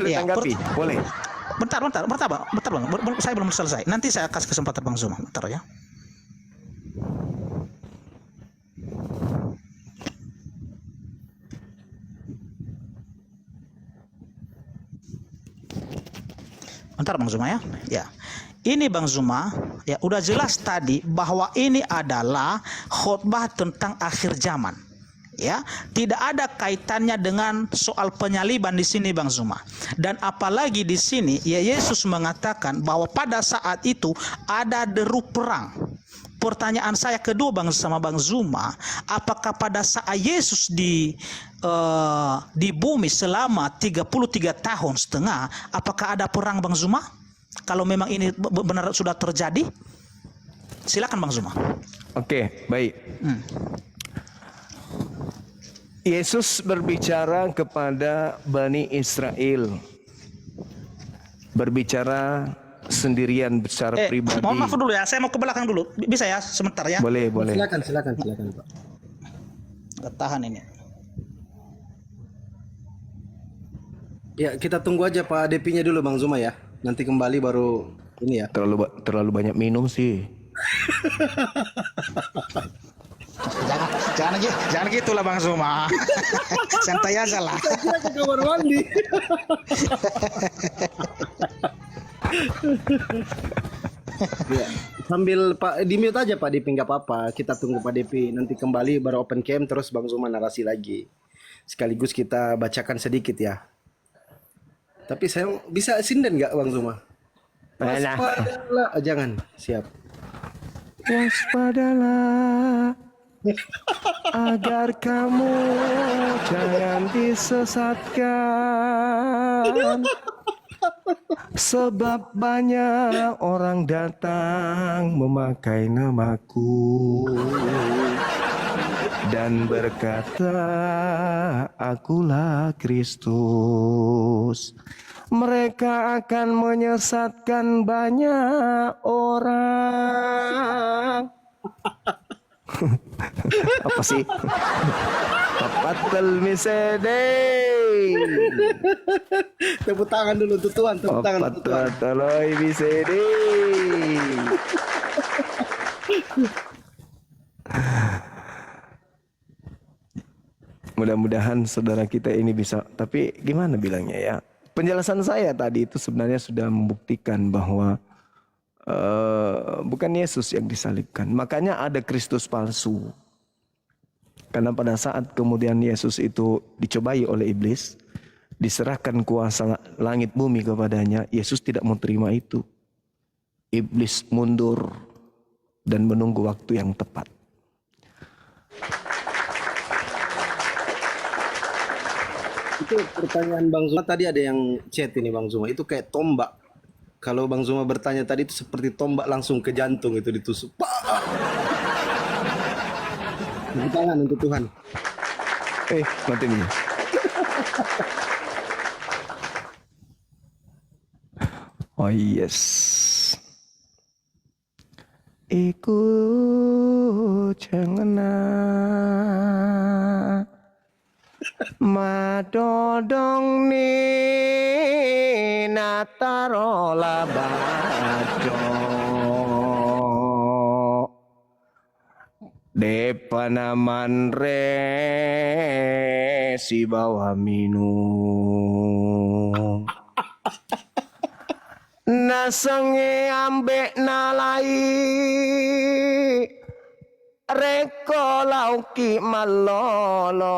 boleh Ya, tanggapi, boleh. bentar Bang. Saya belum selesai. Nanti saya kasih kesempatan Bang Zuma. Bentar ya. Bentar Bang Zuma ya. Ya. Ini Bang Zuma, ya udah jelas tadi bahwa ini adalah khotbah tentang akhir zaman. Ya, tidak ada kaitannya dengan soal penyaliban di sini Bang Zuma. Dan apalagi di sini ya Yesus mengatakan bahwa pada saat itu ada deru perang. Pertanyaan saya kedua sama Bang Zuma, apakah pada saat Yesus di bumi selama 33 tahun setengah, apakah ada perang Bang Zuma? Kalau memang ini benar sudah terjadi, silakan Bang Zuma. Oke, baik. Yesus berbicara kepada Bani Israel. Berbicara sendirian secara pribadi. Mohon maaf dulu ya, saya mau ke belakang dulu. Bisa ya, sebentar ya? Boleh. Silakan Pak. Tahan ini. Ya, kita tunggu aja Pak Depinya dulu Bang Zuma ya. Nanti kembali baru ini ya. Terlalu banyak minum sih. Jangan gitulah Bang Zuma. Santai aja lah. Kita ke kamar mandi. Ya, sambil Pak di mute aja Pak Depi, nggak apa-apa. Kita tunggu Pak Depi nanti kembali baru open cam terus Bang Zuma narasi lagi. Sekaligus kita bacakan sedikit ya. Tapi saya bisa sinden nggak Bang Zuma? Waspadalah, jangan. Siap. Waspadalah agar kamu jangan disesatkan, sebab banyak orang datang memakai namaku dan berkata, akulah Kristus. Mereka akan menyesatkan banyak orang. Apa sih? Papatul misede. Tepuk tangan dulu tuh Tuhan, tepuk tangan untuk Tuhan. Papatul misede. Mudah-mudahan saudara kita ini bisa, tapi gimana bilangnya ya? Penjelasan saya tadi itu sebenarnya sudah membuktikan bahwa bukan Yesus yang disalibkan. Makanya ada Kristus palsu. Karena pada saat kemudian Yesus itu dicobai oleh iblis, diserahkan kuasa langit bumi kepadanya, Yesus tidak mau terima itu. Iblis mundur dan menunggu waktu yang tepat. Itu pertanyaan Bang Zuma tadi ada yang chat ini Bang Zuma. Itu kayak tombak. Kalau Bang Zuma bertanya tadi itu seperti tombak langsung ke jantung itu ditusuk. Tepuk tangan untuk Tuhan. Mati nih. Oh yes. Iku cengena madodong ni natarola bajo depanaman re si bawa minum nasange ambek nalai reko lauki malolo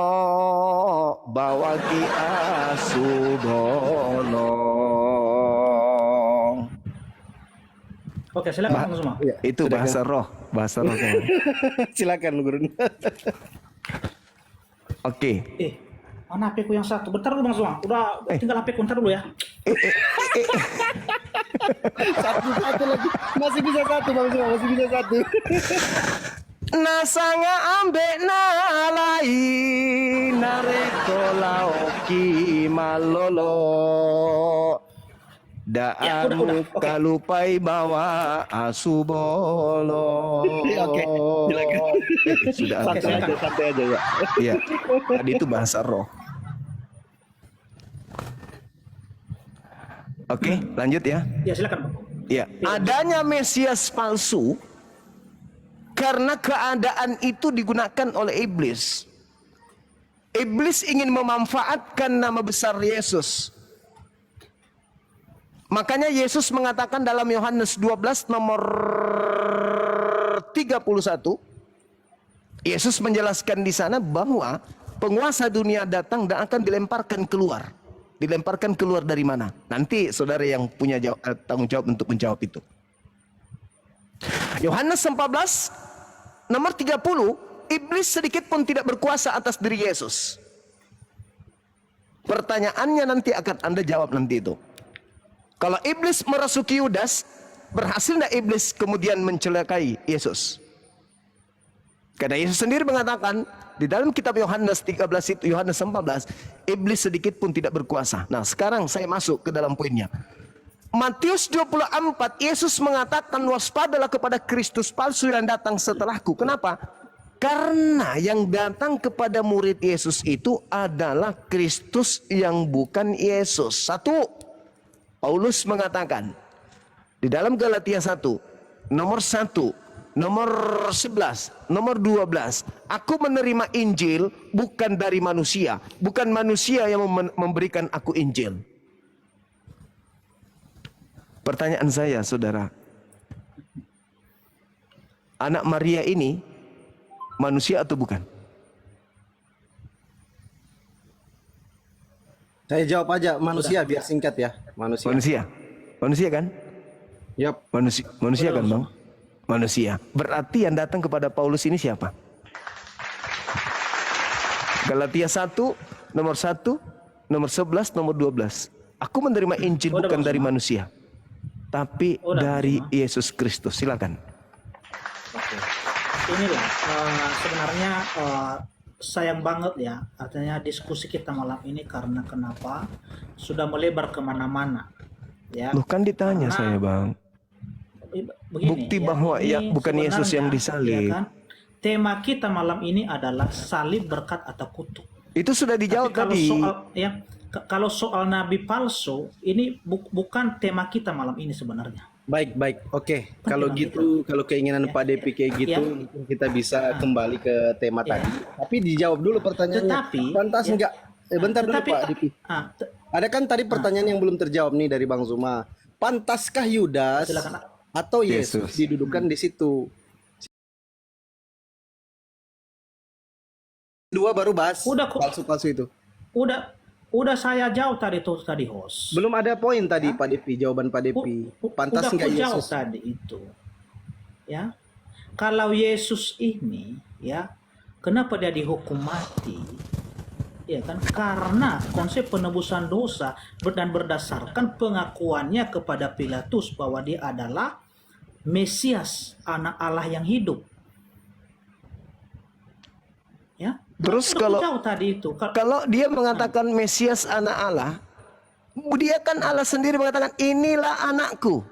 bawa ki asubono. Oke, silakan Bang Zuma. Itu bahasa roh kan. Silakan Guru. Oke. Mana HP ku yang satu? Bentar dulu Bang Zuma. Udah tinggal HP ku, bentar dulu ya. Satu lagi. Masih bisa satu Bang Zuma, masih bisa satu. Nasanga ambek nalai nareko laoki malolo daanu kalupai bawa asubolo. Oke, silakan. Sudah santai aja ya. Iya, tadi itu bahasa roh. Oke, lanjut ya. Ya silakan Bang. Ya, adanya Mesias palsu karena keadaan itu digunakan oleh iblis. Iblis ingin memanfaatkan nama besar Yesus. Makanya Yesus mengatakan dalam Yohanes 12 nomor 31, Yesus menjelaskan di sana bahwa penguasa dunia datang dan akan dilemparkan keluar. Dilemparkan keluar dari mana? Nanti saudara yang punya tanggung jawab untuk menjawab itu. Yohanes 14 nomor 30, iblis sedikit pun tidak berkuasa atas diri Yesus. Pertanyaannya nanti akan Anda jawab nanti itu. Kalau iblis merasuki Yudas, berhasil tidak iblis kemudian mencelakai Yesus? Karena Yesus sendiri mengatakan di dalam kitab Yohanes 13 itu, Yohanes 14, iblis sedikit pun tidak berkuasa. Nah, sekarang saya masuk ke dalam poinnya. Matius 24, Yesus mengatakan waspadalah kepada Kristus palsu yang datang setelahku. Kenapa? Karena yang datang kepada murid Yesus itu adalah Kristus yang bukan Yesus. Satu, Paulus mengatakan di dalam Galatia 1, nomor 1, nomor 11, nomor 12, aku menerima Injil bukan dari manusia, bukan manusia yang memberikan aku Injil. Pertanyaan saya, saudara, anak Maria ini manusia atau bukan? Saya jawab aja manusia biar singkat ya. Manusia. Manusia, manusia kan? Yap. Manusia kan, Bang? Manusia. Berarti yang datang kepada Paulus ini siapa? Galatia 1, nomor 1, nomor 11, nomor 12. Aku menerima Injil bukan dari manusia, tapi dari Yesus Kristus. Silakan. Inilah sebenarnya sayang banget ya, artinya diskusi kita malam ini karena kenapa sudah melebar kemana-mana. Ya. Loh, kan ditanya Karena- saya, Bang. Begini, Bukti bahwa ya ini bukan Yesus yang disalib. ya kan, tema kita malam ini adalah salib, berkat atau kutuk. Itu sudah dijawab Tapi tadi. kalau soal nabi palsu ini bukan tema kita malam ini sebenarnya. Baik. Oke. Kalau gitu, kalau keinginan Pak Depi kayak gitu, mungkin kita bisa kembali ke tema tadi. Tapi dijawab dulu pertanyaannya. Tetapi, Pantas enggak? Bentar dulu Tetapi Pak Depi. Ada kan tadi pertanyaan yang belum terjawab nih dari Bang Zuma. Pantaskah Yudas silakan. atau Yesus didudukan di situ? Dua baru bahas Udah kok. palsu-palsu itu. Udah saya jawab tadi host. Belum ada poin tadi Pak Depi, jawaban Pak Depi. Pantas Udah enggak aku jawab Yesus? tadi itu. Ya. Kalau Yesus ini ya, kenapa dia dihukum mati? Ya kan? Karena konsep penebusan dosa dan berdasarkan pengakuannya kepada Pilatus bahwa dia adalah Mesias, anak Allah yang hidup. Ya. Terus Udah kalau aku jawab tadi itu. kalau dia mengatakan Mesias anak Allah, dia kan Allah sendiri mengatakan inilah anakku.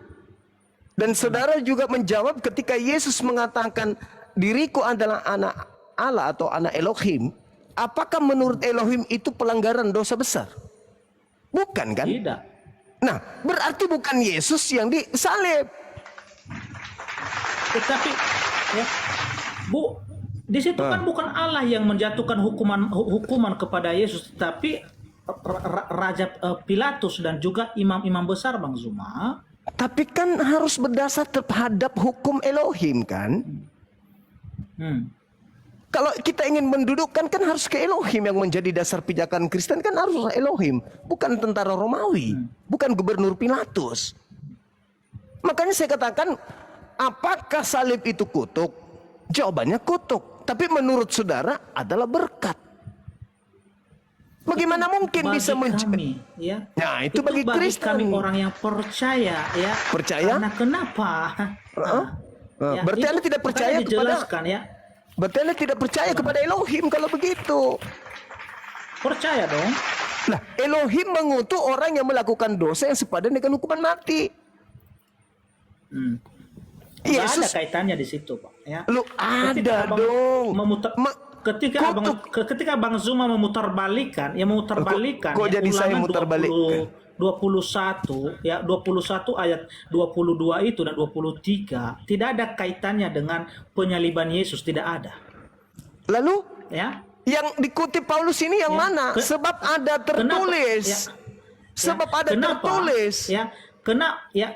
Dan saudara juga menjawab ketika Yesus mengatakan diriku adalah anak Allah atau anak Elohim. Apakah menurut Elohim itu pelanggaran dosa besar? Bukan kan? Tidak. Nah, berarti bukan Yesus yang disalib. Tetapi ya, di situ kan bukan Allah yang menjatuhkan hukuman kepada Yesus, tapi Raja Pilatus dan juga imam-imam besar, Bang Zuma. Tapi kan harus berdasar terhadap hukum Elohim kan? Kalau kita ingin mendudukkan kan harus ke Elohim yang menjadi dasar pijakan Kristen, kan harus Elohim, bukan tentara Romawi, bukan gubernur Pilatus. Makanya saya katakan, apakah salib itu kutuk? Jawabannya kutuk, tapi menurut saudara adalah berkat. Bagaimana mungkin Bagi bisa kami, ya. Nah, itu bagi Kristen. kami orang yang percaya, ya. Percaya? Karena kenapa? Ya, berarti itu Anda tidak makanya percaya kepada, dijelaskan, ya. berarti Anda tidak percaya kepada Elohim kalau begitu. Percaya dong. Nah, Elohim mengutuk orang yang melakukan dosa yang sepadan dengan hukuman mati. Nggak Yesus, ada kaitannya di situ, Pak. Ya. lu ada dong. Ketika Bang Zuma memutarbalikkan, kok jadi saya mutarbalikkan? 21 ya 21 ayat 22 itu dan 23 tidak ada kaitannya dengan penyaliban Yesus, tidak ada. Lalu Ya. yang dikutip Paulus ini yang Ya. mana? Sebab ada tertulis. Ya. Sebab ada tertulis.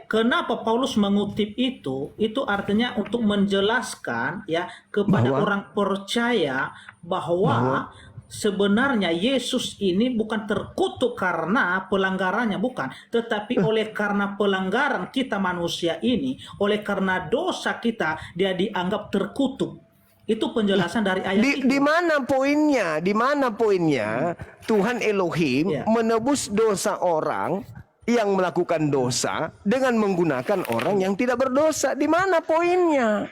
Kenapa Paulus mengutip itu? Itu artinya untuk menjelaskan ya kepada Bahwa- orang percaya bahwa sebenarnya Yesus ini bukan terkutuk karena pelanggarannya, bukan, tetapi oleh karena pelanggaran kita manusia ini, oleh karena dosa kita, dia dianggap terkutuk. Itu penjelasan dari ayat itu. Di mana poinnya? Di mana poinnya? Tuhan Elohim Ya. menebus dosa orang yang melakukan dosa dengan menggunakan orang yang tidak berdosa. Di mana poinnya?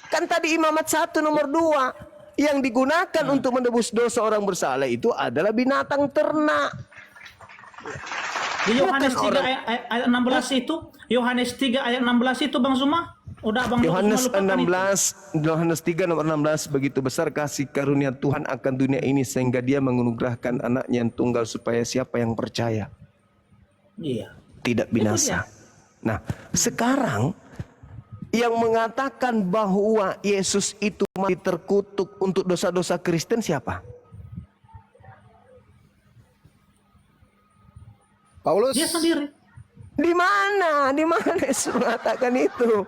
Kan tadi Imamat 1 nomor 2 yang digunakan untuk menebus dosa orang bersalah itu adalah binatang ternak. Di Yohanes Bukan 3 ayat 16 itu, Yohanes 3 ayat 16 itu Bang Zuma, udah Bang Zuma Yohanes lupakan itu. 16, Yohanes 3 nomor 16, begitu besar kasih karunia Tuhan akan dunia ini sehingga dia menganugerahkan anaknya yang tunggal supaya siapa yang percaya Iya. tidak binasa. Nah, sekarang yang mengatakan bahwa Yesus itu mati terkutuk untuk dosa-dosa Kristen siapa? Paulus. Dia sendiri. Di mana? Di mana Yesus mengatakan itu?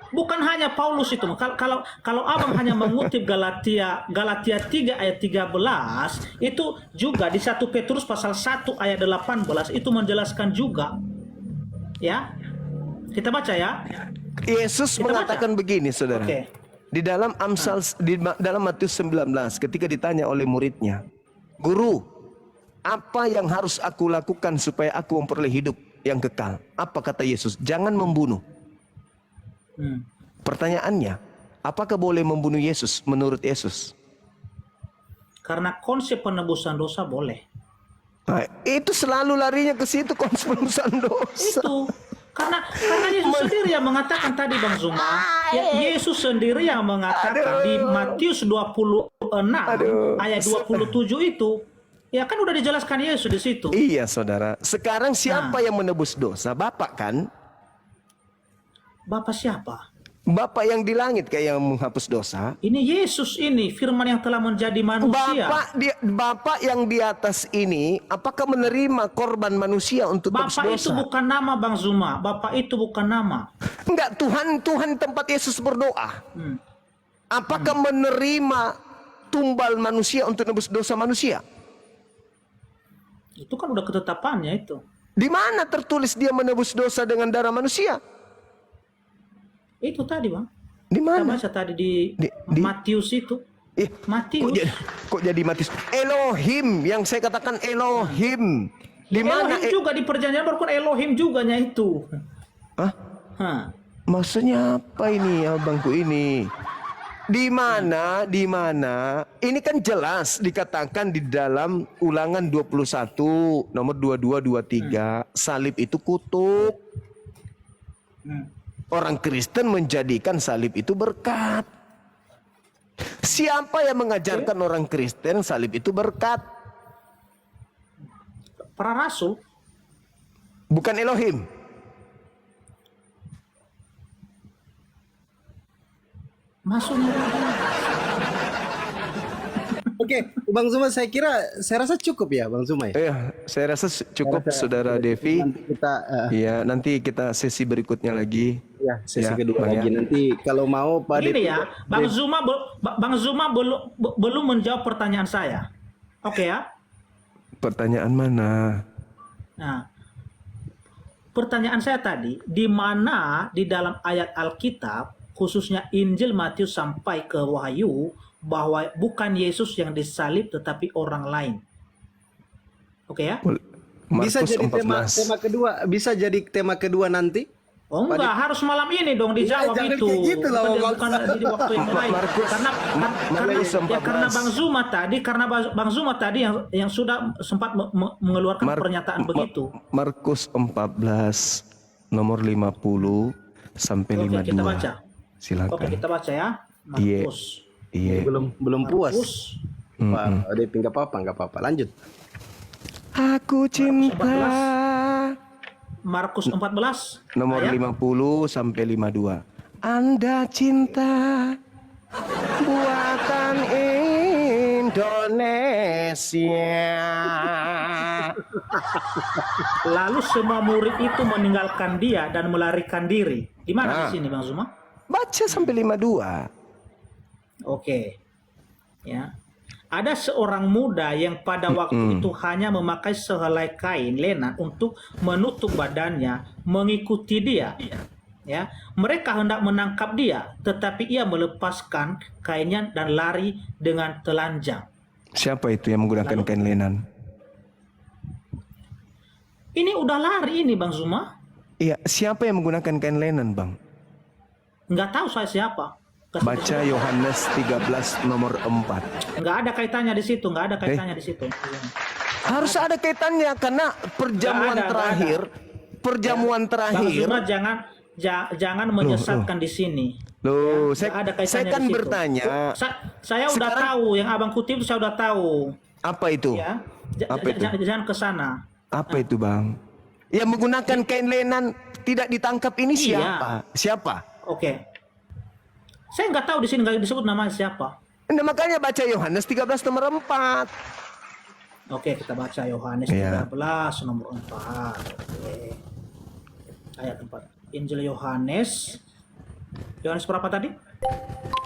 Bukan hanya Paulus itu. Kalau Abang hanya mengutip Galatia 3 ayat 13, itu juga di 1 Petrus pasal 1 ayat 18 itu menjelaskan juga. Ya. Kita baca ya. Yesus Kita mengatakan baca. begini, saudara. Oke. Di dalam dalam Matius 19, ketika ditanya oleh muridnya, "Guru, apa yang harus aku lakukan supaya aku memperoleh hidup yang kekal?" Apa kata Yesus? Jangan membunuh. Pertanyaannya, apakah boleh membunuh Yesus menurut Yesus? Karena konsep penebusan dosa boleh. Nah, itu selalu larinya ke situ, konsep penebusan dosa. Itu karena Yesus sendiri yang mengatakan tadi Bang Zuma, ya Yesus sendiri yang mengatakan di Matius 26 ayat 27 itu, ya kan udah dijelaskan Yesus di situ. Iya, saudara. Sekarang siapa yang menebus dosa? Bapak kan? Bapak siapa? Bapak yang di langit kayak yang menghapus dosa. Ini Yesus ini, firman yang telah menjadi manusia. Bapak yang di atas ini, apakah menerima korban manusia untuk tebus Bapak dosa? itu bukan nama Bang Zuma. Bapak itu bukan nama. Enggak, Tuhan tempat Yesus berdoa. Apakah menerima tumbal manusia untuk nebus dosa manusia? Itu kan udah ketetapannya itu. Di mana tertulis dia menebus dosa dengan darah manusia? Itu tadi Bang. Di Kita mana? baca tadi di Matius itu. Eh, Matius. kok jadi Matius? Elohim, yang saya katakan Elohim. Di mana? Elohim juga di perjanjian baru kan Elohim juga nya itu. Hah? Hah. Maksudnya apa ini abangku ini? Di mana? Di mana? Ini kan jelas dikatakan di dalam Ulangan 21 nomor 22 23, salib itu kutuk. Orang Kristen menjadikan salib itu berkat. Siapa yang mengajarkan orang Kristen salib itu berkat? Para rasul. Bukan Elohim. Maksudnya Oke, Bang Zuma, saya rasa cukup ya, Bang Zuma ya. Saya rasa cukup, Saudara Devi. Nanti kita Iya, nanti kita sesi berikutnya lagi. ya sesi Ya, kedua Bang, lagi. ya. Nanti kalau mau Pak ini ya, Bang Zuma belum menjawab pertanyaan saya. Oke ya. Pertanyaan mana? Nah, pertanyaan saya tadi, di mana di dalam ayat Alkitab, khususnya Injil Matius sampai ke Wahyu, bahwa bukan Yesus yang disalib tetapi orang lain. Oke ya? bisa Markus jadi tema 14. kedua, bisa jadi tema kedua nanti. Oh enggak, harus malam ini dong dijawab jangan itu. kayak gitu lah, Bukan di waktu yang lain. Karena Bang Zuma tadi yang sudah sempat mengeluarkan pernyataan begitu. Markus 14 nomor 50 sampai Oke, 52. kita baca. Silakan. Oke, kita baca ya. Iya. Markus. Iya. Belum puas. Markus. Pak Depi nggak apa-apa. Lanjut. Aku cinta Markus 14 Nomor ayat 50 sampai 52. Anda cinta buatan Indonesia. lalu semua murid itu meninggalkan dia dan melarikan diri. Di mana di sini Bang Zuma? Baca sampai 52. Oke. Ya. Ada seorang muda yang pada waktu itu hanya memakai sehelai kain lenan untuk menutup badannya, mengikuti dia. Ya, mereka hendak menangkap dia, tetapi ia melepaskan kainnya dan lari dengan telanjang. Siapa itu yang menggunakan kain lenan? Ini udah lari ini Bang Zuma. Iya, siapa yang menggunakan kain lenan, Bang? Nggak tahu saya siapa. Baca Yohanes 13 nomor 4. Nggak ada kaitannya di situ, nggak ada kaitannya di situ. Harus ada kaitannya karena perjamuan Nggak ada, terakhir, perjamuan Bang terakhir. Zuma jangan menyesatkan di sini. Loh, Nggak ada kaitannya saya kan di situ. bertanya. Saya udah Sekarang- tahu yang abang kutip, saya udah tahu. Apa itu? Ya, Apa itu? jangan ke sana. Apa itu, Bang? Yang menggunakan kain lenan tidak ditangkap ini Iya. siapa? Siapa? Oke. Saya nggak tahu di sini nggak disebut namanya siapa. Nah, makanya baca Yohanes 13 nomor 4. Oke, kita baca Yohanes Iya. 13 nomor 4. Oke. Ayat 4. Injil Yohanes. Yohanes berapa tadi?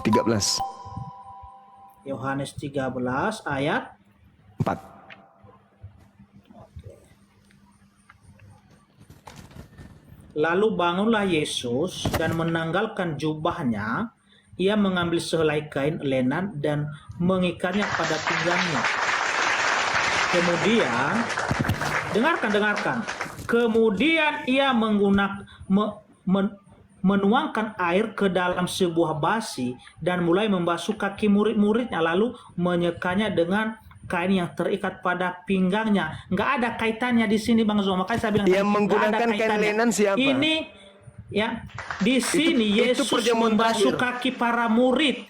13. Yohanes 13 ayat 4. Lalu bangunlah Yesus dan menanggalkan jubahnya. Ia mengambil sehelai kain lenan dan mengikatnya pada pinggangnya. Kemudian, dengarkan. Kemudian ia menuangkan air ke dalam sebuah basi dan mulai membasuh kaki murid-muridnya, lalu menyekanya dengan kain yang terikat pada pinggangnya. Nggak ada kaitannya di sini Bang Zuma. Makanya saya bilang Yang nggak menggunakan ada kain kaitannya. lenan siapa? Ini ya di sini Itu Yesus perjamuan membasuh terakhir. kaki para murid.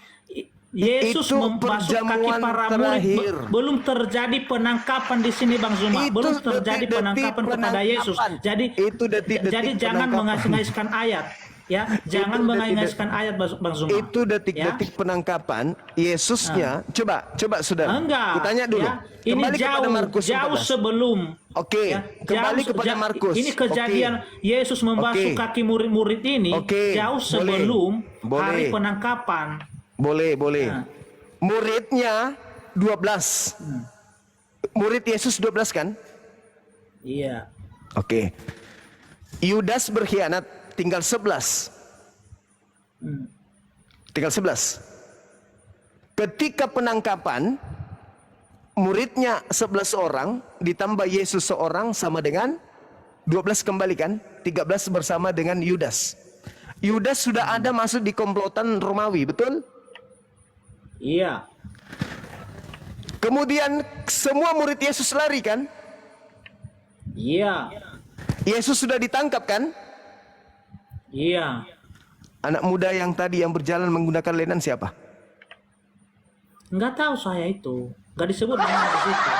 Yesus Itu membasuh kaki perjamuan para terakhir. murid. Belum terjadi penangkapan di sini Bang Zuma. Itu Belum terjadi detik-detik penangkapan kepada Yesus. penangkapan. Jadi Itu detik-detik jadi jangan penangkapan. mengais-ngaiskan ayat. Ya, jangan mengais-ngaiskan ayat Bang Zuma. Itu detik-detik penangkapan Yesusnya. Coba Saudara. Enggak. Kutanya dulu. Ya, ini Kembali kepada Markus jauh 14. sebelum. Oke, kembali kepada Markus. Ini kejadian Yesus membasuh Oke. kaki murid-murid ini Oke, jauh boleh. sebelum hari Boleh. penangkapan. Boleh. Nah. Muridnya 12. Murid Yesus 12 kan? Iya. Oke. Yudas berkhianat, tinggal 11. Tinggal 11. Ketika penangkapan, muridnya 11 orang, ditambah Yesus seorang sama dengan 12 kembali kan? 13 bersama dengan Yudas. Yudas sudah ada masuk di komplotan Romawi, betul? Iya. Kemudian semua murid Yesus lari kan? Iya. Yesus sudah ditangkap kan? Iya. Anak muda yang tadi yang berjalan menggunakan lenan siapa? Nggak tahu saya itu. Nggak disebut namanya di situ.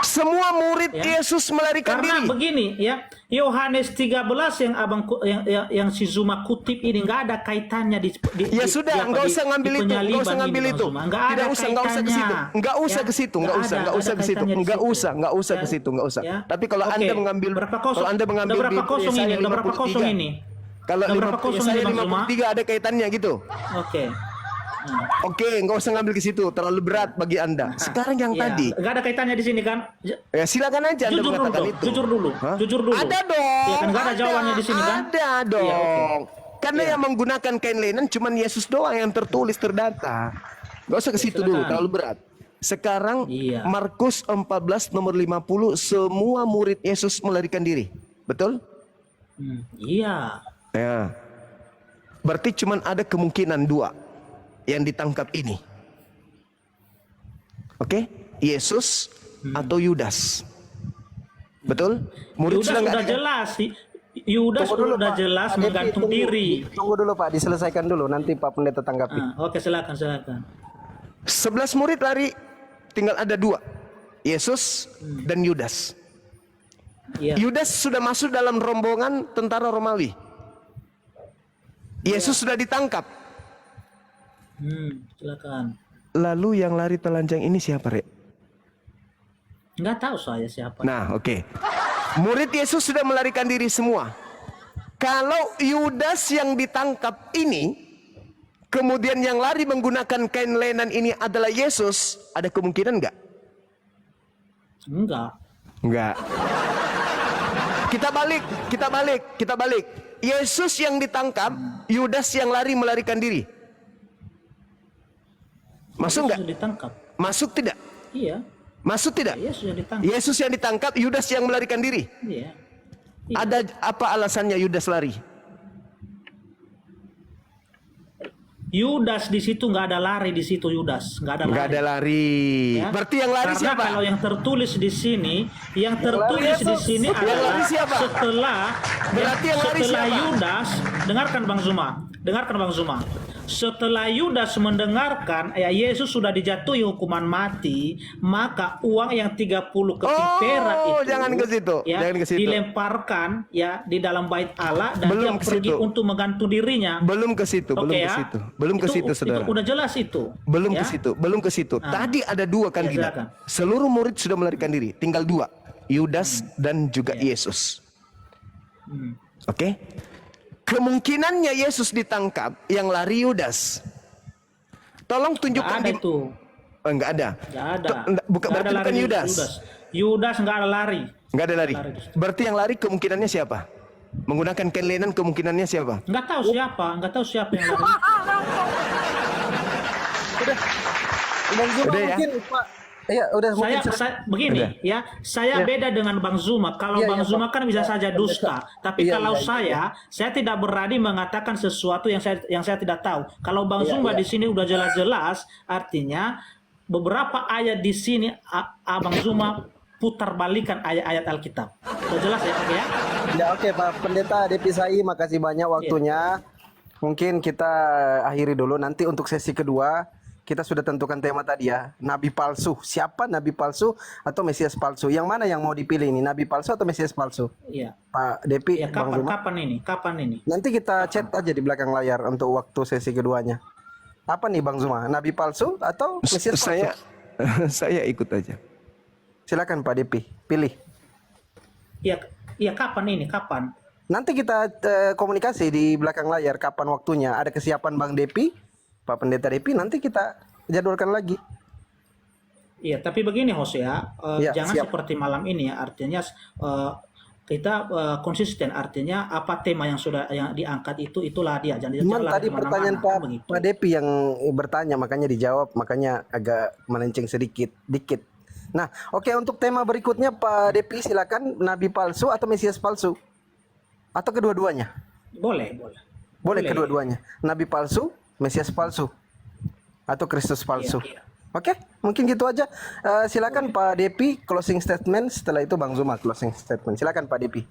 Semua murid Ya. Yesus melarikan Karena diri. begini ya, Yohanes 13 yang yang si Zuma kutip ini nggak ada kaitannya di Ya sudah, nggak usah ngambil itu, nggak usah ngambil itu. Tidak usah, nggak usah ke situ, nggak usah ke situ, nggak usah ke situ, nggak usah ke situ, nggak usah. Tapi kalau Oke. Anda mengambil, kalau Anda mengambil udah berapa di kosong Yesaya ini? Udah berapa 53. kosong ini? Kalau Udah berapa kosong Yesaya ini, Bang Zuma? 53 ada kaitannya gitu. Oke. Oke, nggak usah ngambil ke situ, terlalu berat bagi Anda. Sekarang yang Ya, tadi, nggak ada kaitannya di sini kan? ya silakan aja Anda Jujur dulu mengatakan dong, itu. jujur dulu, Hah? jujur dulu. Ada dong. Ya kan nggak ada jawabannya di sini kan? Ada dong. Iya, oke. Karena Iya. yang menggunakan kain lenan cuma Yesus doang yang tertulis terdata. Gak usah ke situ dulu, silakan. terlalu berat. Sekarang Iya. Markus 14 nomor 50, semua murid Yesus melarikan diri. Betul? Iya. Ya. Berarti cuma ada kemungkinan dua yang ditangkap ini. Oke? Yesus atau Yudas. Betul? Murid Yudas sudah nggak udah ada. jelas. Yudas udah jelas Pak. menggantung Tunggu. diri. Tunggu dulu Pak, diselesaikan dulu nanti Pak Pendeta tanggapi. Oke, silakan. 11 murid lari, tinggal ada dua. Yesus dan Yudas. Iya. Yudas sudah masuk dalam rombongan tentara Romawi. Yesus sudah ditangkap. Silakan. Lalu yang lari telanjang ini siapa, Rek? Nggak tahu saya siapa. Nah, oke. Murid Yesus sudah melarikan diri semua. Kalau Yudas yang ditangkap ini, kemudian yang lari menggunakan kain lenan ini adalah Yesus, ada kemungkinan nggak? Enggak. Enggak. Kita balik. Yesus yang ditangkap, Yudas yang melarikan diri. Masuk nggak? Sudah ditangkap. Masuk tidak? Iya. Masuk tidak? Iya sudah ditangkap. Yesus yang ditangkap, Yudas yang melarikan diri. Iya. Ada apa alasannya Yudas lari? Yudas di situ nggak ada lari di situ Yudas nggak ada lari. Nggak ada lari. Ya. Berarti yang lari Karena siapa? kalau yang tertulis di sini, Yang lari siapa? setelah Berarti yang lari setelah siapa? Yudas, dengarkan Bang Zuma. Setelah Yudas mendengarkan ya Yesus sudah dijatuhi hukuman mati, maka uang yang 30 keping perak itu jangan ke situ. ya, Jangan ke situ. dilemparkan ya di dalam bait Allah dan Belum dia ke pergi situ. untuk menggantung dirinya. Belum ke situ, belum Oke ke ya. situ. Belum ke situ, Saudara. Itu udah jelas itu. Belum ya. ke situ, belum ke situ. Tadi ada dua kandidat. silakan. Seluruh murid sudah melarikan diri, tinggal dua, Yudas dan juga Yesus. Oke? Kemungkinannya Yesus ditangkap, yang lari Yudas. Tolong tunjukkan Nggak ada itu. Enggak ada. Nggak ada. Bukan Nggak berarti ada bukan lari Yudas. Yudas nggak ada lari. Enggak ada lari. Lari. Berarti yang lari kemungkinannya siapa? Menggunakan kain lenan kemungkinannya siapa? Nggak tahu siapa yang lari. Bang Zuma Udah ya? mungkin Pak. Iya, udah mungkin Begini Udah. ya, saya beda dengan Bang Zuma. Kalau Iya, Bang iya, Zuma Pak. kan bisa saja dusta, tapi Iya, kalau iya, saya tidak berani mengatakan sesuatu yang saya tidak tahu. Kalau Bang Iya, Zuma iya. di sini udah jelas-jelas, artinya beberapa ayat di sini Abang Zuma putar balikan ayat-ayat Alkitab. Udah jelas ya, oke ya? Ya oke Pak Pendeta Depi Sai, makasih banyak waktunya. Mungkin kita akhiri dulu, nanti untuk sesi kedua kita sudah tentukan tema tadi ya, nabi palsu. Siapa nabi palsu atau Mesias palsu? Yang mana yang mau dipilih ini, nabi palsu atau Mesias palsu? Iya. Pak Depi, Ya, Bang Zuma. kapan ini? Nanti kita chat aja di belakang layar untuk waktu sesi keduanya. Apa nih Bang Zuma, nabi palsu atau Mesias palsu? Saya ikut aja. Silakan Pak Depi, pilih. Iya, kapan ini? Kapan? Nanti kita komunikasi di belakang layar kapan waktunya. Ada kesiapan Bang Depi, Pak Pendeta Depi, nanti kita jadwalkan lagi. Iya, tapi begini host ya, Ya, jangan siap. seperti malam ini ya. Artinya kita konsisten. Artinya apa tema yang diangkat itulah dia. Jangan Cuman lari tadi kemana-mana, pertanyaan kan begitu. Pak Depi yang bertanya, makanya dijawab, makanya agak melenceng dikit. Nah, oke, untuk tema berikutnya Pak Depi silakan, nabi palsu atau Mesias palsu? Atau kedua-duanya? Boleh. Boleh kedua-duanya. Nabi palsu, Mesias palsu, atau Kristus palsu. Iya. Oke, mungkin gitu aja. Silakan Pak Depi closing statement. Setelah itu Bang Zuma closing statement. Silakan Pak Depi.